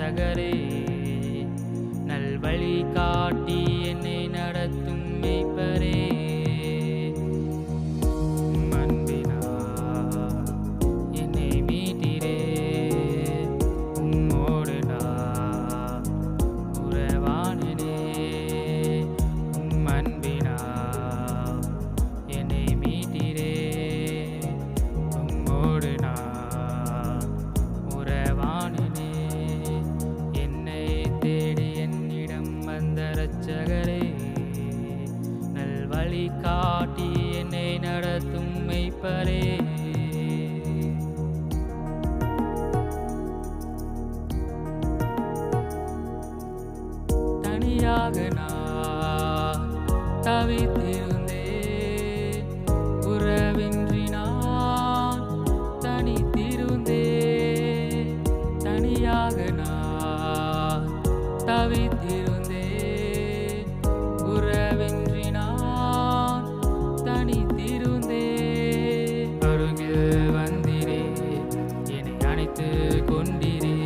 இரட்சகரே, நல்வழி காட்டி என்னை நடத்தும் மேய்ப்பரே, அன்பினா என்னை மீட்டீரே, உம்மோடு நான் உறவாடினே, அன்பினா என்னை மீட்டீரே, உம்மோடு நான் உறவாடினே. என்னை தேடி என்னிடம் வந்த இரட்சகரே, நல்வழி காட்டி என்னை நடத்தும் மேய்ப்பரே, தனியாக நான் தவித்திருந்தேன், உறவின்றி நான் தனித்திருந்தேன், தனியாக நான் தவித்திருந்தேன், உறவின்றி நான் தனித்திருந்தேன். அருகில் வந்திரே, என்னை அணைத்து கொண்டிரே,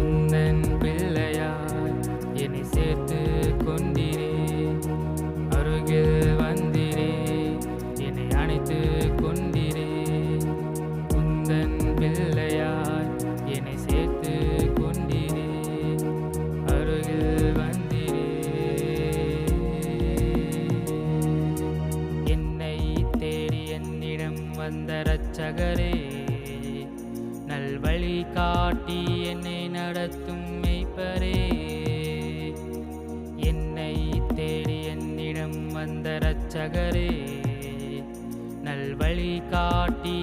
உந்தன் பிள்ளையாய் என்னை சேர்த்து கொண்டிரே. அருகில் வந்திரே, என்னை அணைத்து கொண்டிரே, உந்தன் பிள்ளையாய் என்னை சேர்த்து கொண்டிரே. அருகில் வந்திரே. என்னை தேடி என்னிடம் வந்த இரட்சகரே, நல்வழி காட்டி என்னை நடத்தும் மேய்ப்பரே, என்னை தேடி என்னிடம் வந்த இரட்சகரே, நல்வழி காட்டி